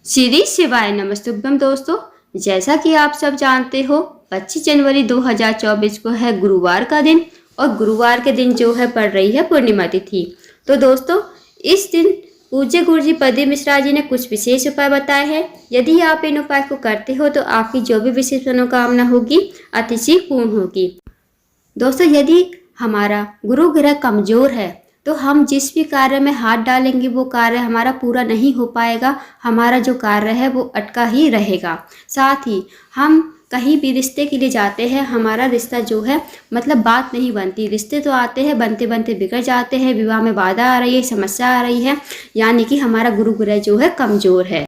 श्री शिवाय नमस्तुभ्यम दोस्तों। जैसा कि आप सब जानते हो 25 जनवरी 2024 को है गुरुवार का दिन और गुरुवार के दिन जो है पड़ रही है पूर्णिमा तिथि। तो दोस्तों इस दिन पूज्य गुरु जी प्रदीप मिश्रा जी ने कुछ विशेष उपाय बताए हैं। यदि आप इन उपाय को करते हो तो आपकी जो भी विशेष मनोकामना होगी अतिशीघ्र पूर्ण होगी। दोस्तों यदि हमारा गुरु ग्रह कमजोर है तो हम जिस भी कार्य में हाथ डालेंगे वो कार्य हमारा पूरा नहीं हो पाएगा, हमारा जो कार्य है वो अटका ही रहेगा। साथ ही हम कहीं भी रिश्ते के लिए जाते हैं, हमारा रिश्ता जो है मतलब बात नहीं बनती, रिश्ते तो आते हैं बनते बनते बिगड़ जाते हैं, विवाह में बाधा आ रही है, समस्या आ रही है, यानी कि हमारा गुरु ग्रह जो है कमजोर है।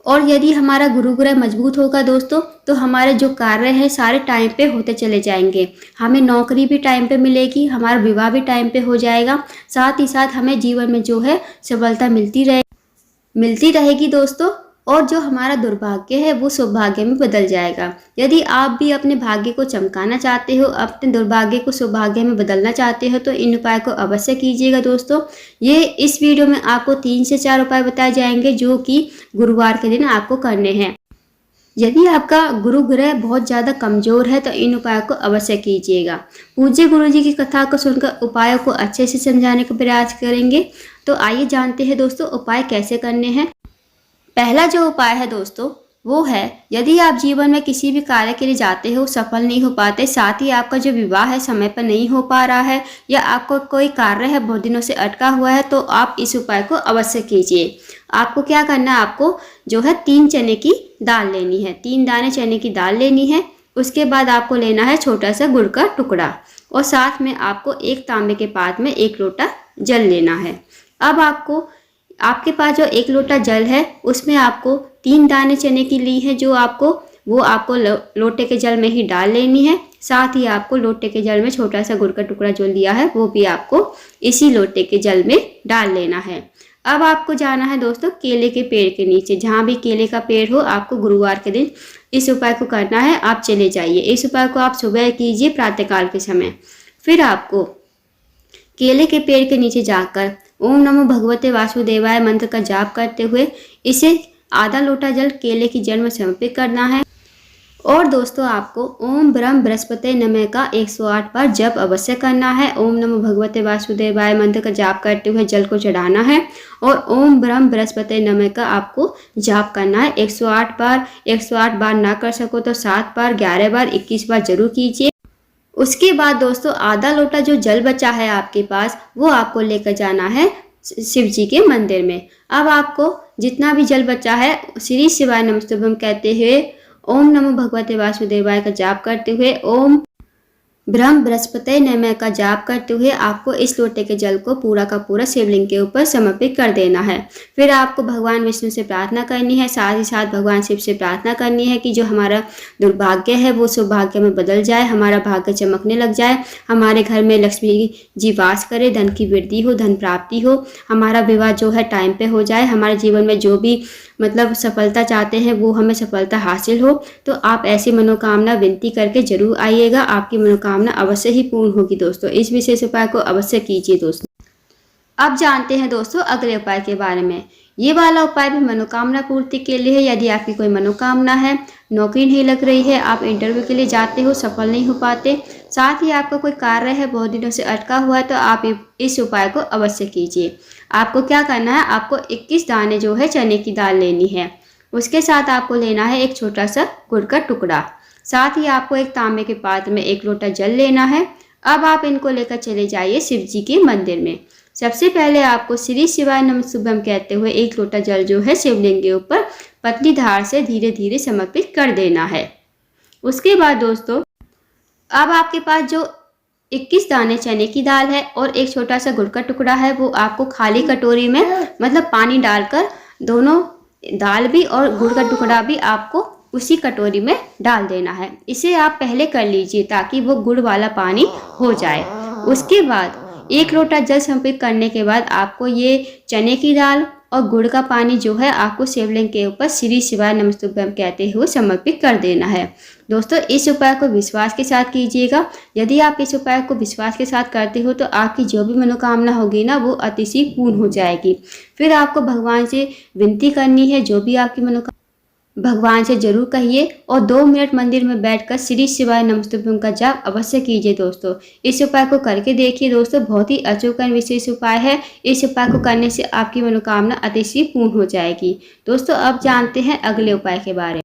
और यदि हमारा गुरु ग्रह मजबूत होगा दोस्तों तो हमारे जो कार्य है सारे टाइम पे होते चले जाएंगे, हमें नौकरी भी टाइम पे मिलेगी, हमारा विवाह भी टाइम पे हो जाएगा, साथ ही साथ हमें जीवन में जो है सफलता मिलती रहेगी दोस्तों। और जो हमारा दुर्भाग्य है वो सौभाग्य में बदल जाएगा। यदि आप भी अपने भाग्य को चमकाना चाहते हो, अपने दुर्भाग्य को सौभाग्य में बदलना चाहते हो तो इन उपाय को अवश्य कीजिएगा दोस्तों। ये इस वीडियो में आपको 3 से 4 उपाय बताए जाएंगे जो कि गुरुवार के दिन आपको करने हैं। यदि आपका गुरु ग्रह बहुत ज़्यादा कमज़ोर है तो इन उपायों को अवश्य कीजिएगा। पूज्य गुरु जी की कथा को सुनकर उपायों को अच्छे से समझाने का प्रयास करेंगे। तो आइए जानते हैं दोस्तों उपाय कैसे करने हैं। पहला जो उपाय है दोस्तों वो है, यदि आप जीवन में किसी भी कार्य के लिए जाते हो सफल नहीं हो पाते, साथ ही आपका जो विवाह है समय पर नहीं हो पा रहा है या आपको कोई कार्य है बहुत दिनों से अटका हुआ है तो आप इस उपाय को अवश्य कीजिए। आपको क्या करना है, आपको जो है 3 चने की दाल लेनी है, 3 दाने चने की दाल लेनी है। उसके बाद आपको लेना है छोटा सा गुड़ का टुकड़ा और साथ में आपको एक तांबे के पात्र में 1 लोटा जल लेना है। अब आपके पास जो 1 लोटा जल है उसमें आपको 3 दाने चने की ली है, जो आपको लोटे के जल में ही डाल लेनी है। साथ ही आपको लोटे के जल में छोटा सा गुड़ का टुकड़ा जो लिया है वो भी आपको इसी लोटे के जल में डाल लेना है। अब आपको जाना है दोस्तों केले के पेड़ के नीचे, जहाँ भी केले का पेड़ हो आपको गुरुवार के दिन इस उपाय को करना है। आप चले जाइए, इस उपाय को आप सुबह कीजिए प्रातःकाल के समय। फिर आपको केले के पेड़ के नीचे जाकर ओम नमो भगवते वासुदेवाय मंत्र का जाप करते हुए इसे आधा लोटा जल केले की जड़ में समर्पित करना है। और दोस्तों आपको ओम ब्रह्म बृहस्पति नमः का 108 बार जप अवश्य करना है। ओम नमो भगवते वासुदेवाय मंत्र का जाप करते हुए जल को चढ़ाना है और ओम ब्रह्म बृहस्पति नमः का आपको जाप करना है 108 बार। 108 बार ना कर सको तो 7 बार, 11 बार, 21 बार जरूर कीजिए। उसके बाद दोस्तों आधा लोटा जो जल बचा है आपके पास वो आपको लेकर जाना है शिव जी के मंदिर में। अब आपको जितना भी जल बचा है श्री शिवाय नमस्तुभ्यम कहते हुए ओम नमो भगवते वासुदेवाय का जाप करते हुए ओम ब्रह्म बृहस्पति नमः का जाप करते हुए आपको इस लोटे के जल को पूरा का पूरा शिवलिंग के ऊपर समर्पित कर देना है। फिर आपको भगवान विष्णु से प्रार्थना करनी है, साथ ही साथ भगवान शिव से प्रार्थना करनी है कि जो हमारा दुर्भाग्य है वो सौभाग्य में बदल जाए, हमारा भाग्य चमकने लग जाए, हमारे घर में लक्ष्मी जी वास करे, धन की वृद्धि हो, धन प्राप्ति हो, हमारा विवाह जो है टाइम पे हो जाए, हमारे जीवन में जो भी मतलब सफलता चाहते हैं वो हमें सफलता हासिल हो। तो आप ऐसी मनोकामना विनती करके जरूर आइएगा, आपकी मनोकामना अवश्य ही पूर्ण होगी दोस्तों। इस विशेष उपाय को अवश्य कीजिए दोस्तों। अब जानते हैं दोस्तों अगले उपाय के बारे में। ये वाला उपाय भी मनोकामना पूर्ति के लिए है। यदि आपकी कोई मनोकामना है, नौकरी नहीं लग रही है, आप इंटरव्यू के लिए जाते हो सफल नहीं हो पाते, साथ ही आपका कोई कार्य है बहुत दिनों से अटका हुआ है तो आप इस उपाय को अवश्य कीजिए। आपको क्या करना है, आपको 21 दाने जो है चने की दाल लेनी है। उसके साथ आपको लेना है एक छोटा सा गुड़ का टुकड़ा, साथ ही आपको एक तांबे के पात्र में 1 लोटा जल लेना है। अब आप इनको लेकर चले जाइए शिव जी के मंदिर में। सबसे पहले आपको श्री शिवाय नमस्तुभ्यम कहते हुए 1 लोटा जल जो है शिवलिंग के ऊपर पतली धार से धीरे धीरे समर्पित कर देना है। उसके बाद दोस्तों अब आपके पास जो 21 दाने चने की दाल है और एक छोटा सा गुड़ का टुकड़ा है वो आपको खाली कटोरी में मतलब पानी डालकर दोनों दाल भी और गुड़ का टुकड़ा भी आपको उसी कटोरी में डाल देना है। इसे आप पहले कर लीजिए ताकि वो गुड़ वाला पानी हो जाए। उसके बाद 1 लोटा जल समर्पित करने के बाद आपको ये चने की दाल और गुड़ का पानी जो है आपको शिवलिंग के ऊपर श्री शिवाय नमस्तुभ्यम कहते हुए समर्पित कर देना है। दोस्तों इस उपाय को विश्वास के साथ कीजिएगा। यदि आप इस उपाय को विश्वास के साथ करते हो तो आपकी जो भी मनोकामना होगी ना वो अतिशीघ्र पूर्ण हो जाएगी। फिर आपको भगवान से विनती करनी है, जो भी आपकी मनोकामना भगवान से जरूर कहिए और 2 मिनट मंदिर में बैठकर श्री शिवाय नमस्तुभ्यम का जाप अवश्य कीजिए। दोस्तों इस उपाय को करके देखिए। दोस्तों बहुत ही अचूक एवं विशेष उपाय है। इस उपाय को करने से आपकी मनोकामना अतिशीघ्र पूर्ण हो जाएगी। दोस्तों अब जानते हैं अगले उपाय के बारे में।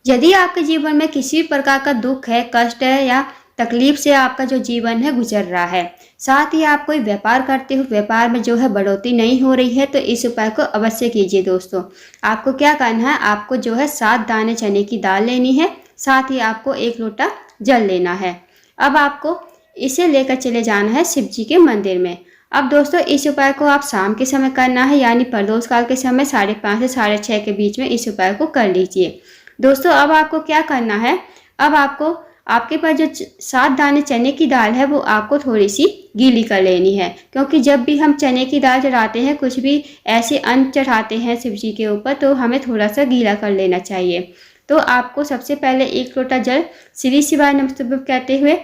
यदि आपके जीवन में किसी भी प्रकार का दुख है, कष्ट है या तकलीफ से आपका जो जीवन है गुजर रहा है, साथ ही आप कोई व्यापार करते हो, व्यापार में जो है बढ़ोतरी नहीं हो रही है, तो इस उपाय को अवश्य कीजिए। दोस्तों आपको क्या करना है, आपको जो है 7 दाने चने की दाल लेनी है, साथ ही आपको 1 लोटा जल लेना है। अब आपको इसे लेकर चले जाना है शिव जी के मंदिर में। अब दोस्तों इस उपाय को आप शाम के समय करना है, यानी प्रदोष काल के समय 5:30 से 6:30 के बीच में इस उपाय को कर लीजिए। दोस्तों अब आपको क्या करना है, अब आपको आपके पास जो 7 दाने चने की दाल है वो आपको थोड़ी सी गीली कर लेनी है, क्योंकि जब भी हम चने की दाल चढ़ाते हैं, कुछ भी ऐसे अन्न चढ़ाते हैं शिव जी के ऊपर, तो हमें थोड़ा सा गीला कर लेना चाहिए। तो आपको सबसे पहले 1 लोटा जल श्री शिवाय नमस्तुभ्यम कहते हुए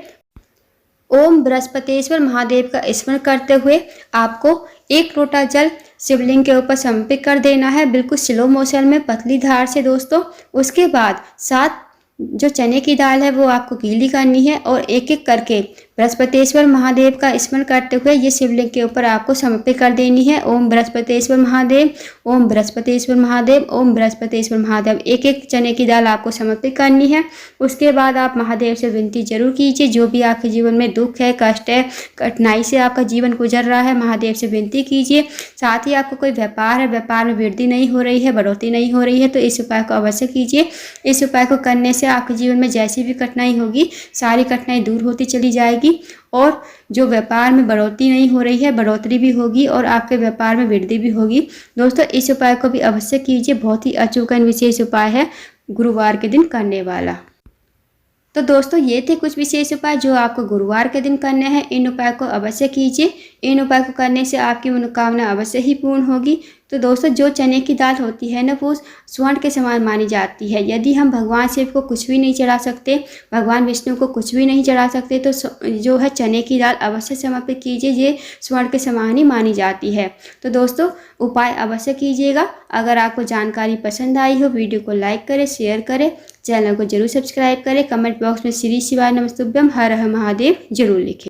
ओम बृहस्पतिश्वर महादेव का स्मरण करते हुए आपको 1 लोटा जल शिवलिंग के ऊपर समर्पित कर देना है, बिल्कुल स्लो मोशन में पतली धार से। दोस्तों उसके बाद 7 जो चने की दाल है वो आपको गीली करनी है और एक एक करके बृहस्पतिश्वर महादेव का स्मरण करते हुए ये शिवलिंग के ऊपर आपको समर्पित कर देनी है। ओम बृहस्पतिश्वर महादेव, ओम बृहस्पतिश्वर महादेव, ओम बृहस्पतिश्वर महादेव, एक एक चने की दाल आपको समर्पित करनी है। उसके बाद आप महादेव से विनती जरूर कीजिए, जो भी आपके जीवन में दुख है, कष्ट है, कठिनाई से आपका जीवन गुजर रहा है, महादेव से विनती कीजिए। साथ ही आपको कोई व्यापार है, व्यापार में वृद्धि नहीं हो रही है, बढ़ोतरी नहीं हो रही है, तो इस उपाय को अवश्य कीजिए। इस उपाय को करने से आपके जीवन में जैसी भी कठिनाई होगी, सारी कठिनाई दूर होती चली जाएगी और जो व्यापार में बढ़ोतरी नहीं हो रही है, बढ़ोतरी भी होगी और आपके व्यापार में वृद्धि भी होगी। दोस्तों इस उपाय को भी अवश्य कीजिए, बहुत ही अचूक एवं विशेष उपाय है गुरुवार के दिन करने वाला। तो दोस्तों ये थे कुछ विशेष उपाय जो आपको गुरुवार के दिन करने हैं। इन उपाय को अवश्य कीजिए। इन उपाय को करने से आपकी मनोकामना अवश्य ही पूर्ण होगी। तो दोस्तों जो चने की दाल होती है ना वो स्वर्ण के समान मानी जाती है। यदि हम भगवान शिव को कुछ भी नहीं चढ़ा सकते, भगवान विष्णु को कुछ भी नहीं चढ़ा सकते, तो जो है चने की दाल अवश्य समर्पित कीजिए, ये स्वर्ण के समान ही मानी जाती है। तो दोस्तों उपाय अवश्य कीजिएगा। अगर आपको जानकारी पसंद आई हो, वीडियो को लाइक करें, शेयर करें, चैनल को जरूर सब्सक्राइब करें, कमेंट बॉक्स में श्री शिवाय नमस्तुभ्यम हर हर महादेव जरूर लिखें।